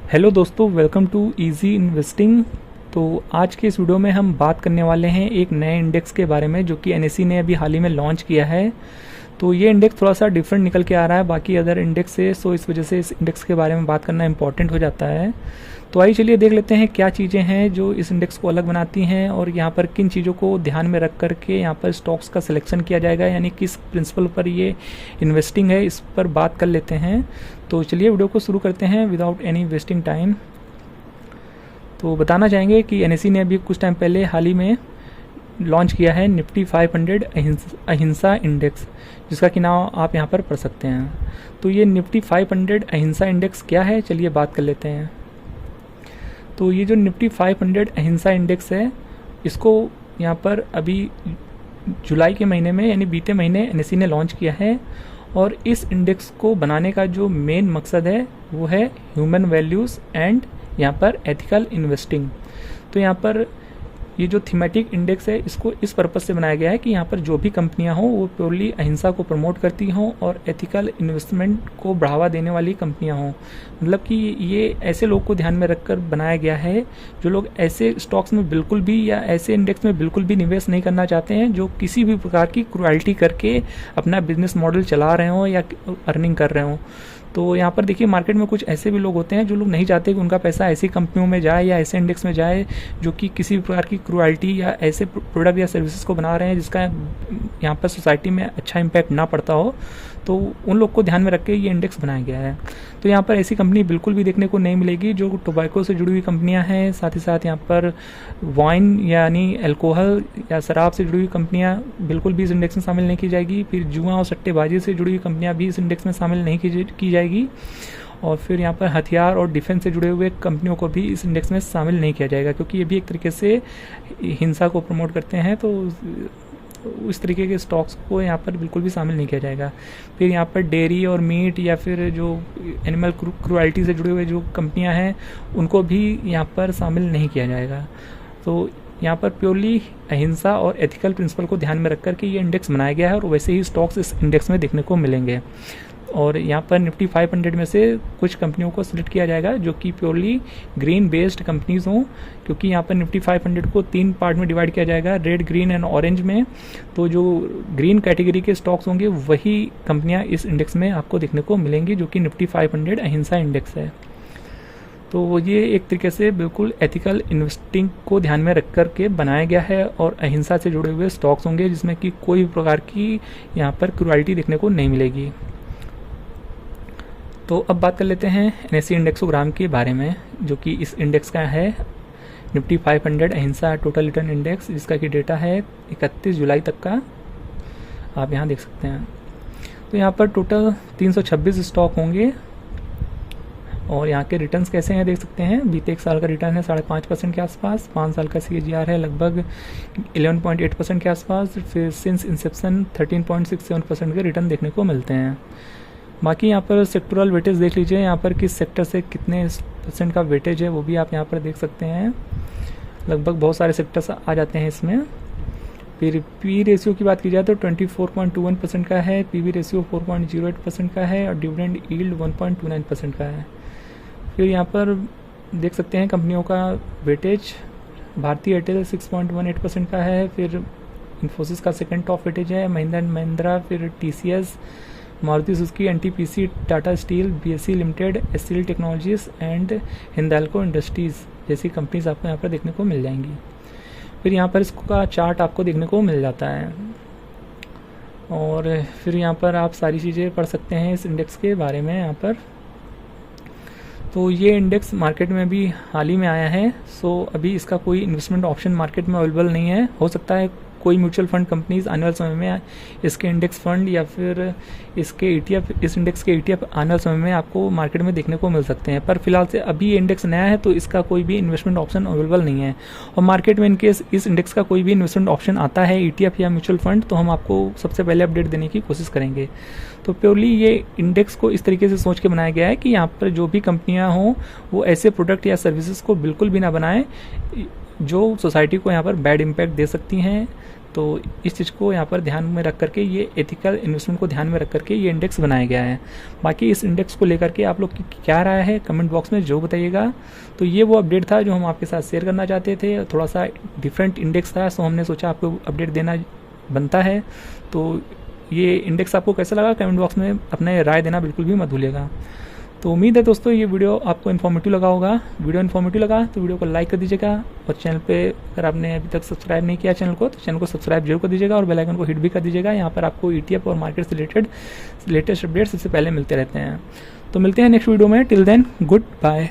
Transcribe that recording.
Hello दोस्तों, welcome to easy investing. तो आज के इस वीडियो में हम बात करने वाले हैं एक नए इंडेक्स के बारे में जो कि एनएसई ने अभी हाल ही में लॉन्च किया है। तो ये इंडेक्स थोड़ा सा डिफरेंट निकल के आ रहा है बाकी अदर इंडेक्स से, सो इस वजह से इस इंडेक्स के बारे में बात करना इंपॉर्टेंट हो जाता है। तो आइए चलिए देख लेते हैं क्या चीज़ें हैं जो इस इंडेक्स को अलग बनाती हैं और यहाँ पर किन चीज़ों को ध्यान में रख करके यहाँ पर स्टॉक्स का सिलेक्शन किया जाएगा, यानी किस प्रिंसिपल पर ये इन्वेस्टिंग है, इस पर बात कर लेते हैं। तो चलिए वीडियो को शुरू करते हैं विदाउट एनी वेस्टिंग टाइम। तो बताना चाहेंगे कि एनएसई ने अभी कुछ टाइम पहले हाल ही में लॉन्च किया है निफ्टी 500 अहिंसा इंडेक्स, जिसका कि नाम आप यहाँ पर पढ़ सकते हैं। तो ये निफ्टी 500 अहिंसा इंडेक्स क्या है, चलिए बात कर लेते हैं। तो ये जो निफ्टी 500 अहिंसा इंडेक्स है, इसको यहाँ पर अभी जुलाई के महीने में यानी बीते महीने एनएसई ने लॉन्च किया है। और इस इंडेक्स को बनाने का जो मेन मकसद है वो है ह्यूमन वैल्यूज़ एंड यहाँ पर एथिकल इन्वेस्टिंग। तो यहाँ पर ये जो थीमेटिक इंडेक्स है इसको इस पर्पज़ से बनाया गया है कि यहाँ पर जो भी कंपनियाँ हों वो प्योरली अहिंसा को प्रमोट करती हों और एथिकल इन्वेस्टमेंट को बढ़ावा देने वाली कंपनियाँ हों। मतलब कि ये ऐसे लोग को ध्यान में रखकर बनाया गया है जो लोग ऐसे स्टॉक्स में बिल्कुल भी या ऐसे इंडेक्स में बिल्कुल भी निवेश नहीं करना चाहते हैं जो किसी भी प्रकार की क्रुएल्टी करके अपना बिजनेस मॉडल चला रहे हों या अर्निंग कर रहे हों। तो यहाँ पर देखिए मार्केट में कुछ ऐसे भी लोग होते हैं जो लोग नहीं चाहते कि उनका पैसा ऐसी कंपनियों में जाए या ऐसे इंडेक्स में जाए जो कि किसी भी प्रकार की क्रुएल्टी या ऐसे प्रोडक्ट या सर्विसेज को बना रहे हैं जिसका यहाँ पर सोसाइटी में अच्छा इम्पैक्ट ना पड़ता हो। तो उन लोग को ध्यान में रख के ये इंडेक्स बनाया गया है। तो यहाँ पर ऐसी कंपनी बिल्कुल भी देखने को नहीं मिलेगी जो टोबैको से जुड़ी हुई कंपनियाँ हैं। साथ ही साथ यहाँ पर वाइन यानी अल्कोहल या शराब से जुड़ी हुई कंपनियाँ बिल्कुल भी इस इंडेक्स में शामिल नहीं की जाएगी। फिर जुआ और सट्टेबाजी से जुड़ी हुई कंपनियाँ भी इस इंडेक्स में शामिल नहीं की जाएगी। और फिर यहाँ पर हथियार और डिफेंस से जुड़े हुए कंपनियों को भी इस इंडेक्स में शामिल नहीं किया जाएगा, क्योंकि ये भी एक तरीके से हिंसा को प्रमोट करते हैं। तो उस तरीके के स्टॉक्स को यहाँ पर बिल्कुल भी शामिल नहीं किया जाएगा। फिर यहाँ पर डेयरी और मीट या फिर जो एनिमल क्रुएल्टी से जुड़े हुए जो कंपनियाँ हैं उनको भी यहाँ पर शामिल नहीं किया जाएगा। तो यहाँ पर प्योरली अहिंसा और एथिकल प्रिंसिपल को ध्यान में रख कर के ये इंडेक्स बनाया गया है और वैसे ही स्टॉक्स इस इंडेक्स में देखने को मिलेंगे। और यहाँ पर निफ्टी 500 में से कुछ कंपनियों को सिलेक्ट किया जाएगा जो कि प्योरली ग्रीन बेस्ड कंपनीज हों, क्योंकि यहाँ पर निफ्टी 500 को 3 पार्ट में डिवाइड किया जाएगा, रेड, ग्रीन एंड ऑरेंज में। तो जो ग्रीन कैटेगरी के स्टॉक्स होंगे वही कंपनियाँ इस इंडेक्स में आपको देखने को मिलेंगी जो कि निफ्टी 500 अहिंसा इंडेक्स है। तो ये एक तरीके से बिल्कुल एथिकल इन्वेस्टिंग को ध्यान में रख कर के बनाया गया है और अहिंसा से जुड़े हुए स्टॉक्स होंगे जिसमें कि कोई भी प्रकार की यहाँ पर क्रुएल्टी देखने को नहीं मिलेगी। तो अब बात कर लेते हैं एनएसई इंडेक्सोग्राम के बारे में, जो कि इस इंडेक्स का है निफ्टी 500 अहिंसा टोटल रिटर्न इंडेक्स, जिसका कि डेटा है 31 जुलाई तक का, आप यहाँ देख सकते हैं। तो यहाँ पर टोटल 326 स्टॉक होंगे और यहाँ के रिटर्न्स कैसे हैं देख सकते हैं। बीते एक साल का रिटर्न है 5.5% के आसपास, 5 साल का CAGR है लगभग 11.8% के आसपास, फिर सिंस इंसेप्शन 13.67% के रिटर्न देखने को मिलते हैं। बाकी यहाँ पर सेक्टोरल वेटेज देख लीजिए, यहाँ पर किस सेक्टर से कितने % का वेटेज है वो भी आप यहाँ पर देख सकते हैं। लगभग बहुत सारे सेक्टर्स आ जाते हैं इसमें। फिर पी रेशियो की बात की जाए तो 24.21% का है, पीवी रेशियो 4.08% का है और डिविडेंड यील्ड 1.29% का है। फिर यहाँ पर देख सकते हैं कंपनियों का वेटेज, भारतीय एयरटेल 6.18% का है, फिर इन्फोसिस का सेकेंड टॉप वेटेज है, महिंद्रा एंड महिंद्रा, फिर TCS, Maruti Suzuki, NTPC, Tata steel, BSE limited, SCL technologies and Hindalco industries जैसी कंपनीज आपको यहाँ पर देखने को मिल जाएंगी। फिर यहाँ पर इसका चार्ट आपको देखने को मिल जाता है और फिर यहाँ पर आप सारी चीज़ें पढ़ सकते हैं इस इंडेक्स के बारे में यहाँ पर। तो ये इंडेक्स मार्केट में भी हाल ही में आया है, सो अभी इसका कोई इन्वेस्टमेंट ऑप्शन मार्केट में अवेलेबल नहीं है। हो सकता है कोई म्यूचुअल फंड कंपनीज आने वाले समय में इसके इंडेक्स फंड या फिर इसके ETF, इस इंडेक्स के ETF आने वाले समय में आपको मार्केट में देखने को मिल सकते हैं। पर फिलहाल से अभी ये इंडेक्स नया है तो इसका कोई भी इन्वेस्टमेंट ऑप्शन अवेलेबल नहीं है। और मार्केट में इनकेस इस इंडेक्स का कोई भी इन्वेस्टमेंट ऑप्शन आता है, ETF या म्यूचुअल फंड, तो हम आपको सबसे पहले अपडेट देने की कोशिश करेंगे। तो प्योरली ये इंडेक्स को इस तरीके से सोच के बनाया गया है कि यहाँ पर जो भी कंपनियाँ हों वो ऐसे प्रोडक्ट या सर्विसेज को बिल्कुल भी ना बनाएं जो सोसाइटी को यहाँ पर बैड इम्पैक्ट दे सकती हैं। तो इस चीज़ को यहाँ पर ध्यान में रख करके, ये एथिकल इन्वेस्टमेंट को ध्यान में रख करके ये इंडेक्स बनाया गया है। बाकी इस इंडेक्स को लेकर के आप लोग की क्या राय है कमेंट बॉक्स में जो बताइएगा। तो ये वो अपडेट था जो हम आपके साथ शेयर करना चाहते थे। थोड़ा सा डिफरेंट इंडेक्स था, सो हमने सोचा आपको अपडेट देना बनता है। तो ये इंडेक्स आपको कैसा लगा कमेंट बॉक्स में अपने राय देना बिल्कुल भी मत भूलिएगा। तो उम्मीद है दोस्तों ये वीडियो आपको इन्फॉर्मेटिव लगा होगा। वीडियो इन्फॉर्मेटिव लगा तो वीडियो को लाइक कर दीजिएगा, और चैनल पे अगर आपने अभी तक सब्सक्राइब नहीं किया चैनल को तो चैनल को सब्सक्राइब जरूर कर दीजिएगा, और बेल आइकन को हिट भी कर दीजिएगा। यहाँ पर आपको ETF और मार्केट से रिलेटेड लेटेस्ट अपडेट्स सबसे पहले मिलते रहते हैं। तो मिलते हैं नेक्स्ट वीडियो में। Till then good bye.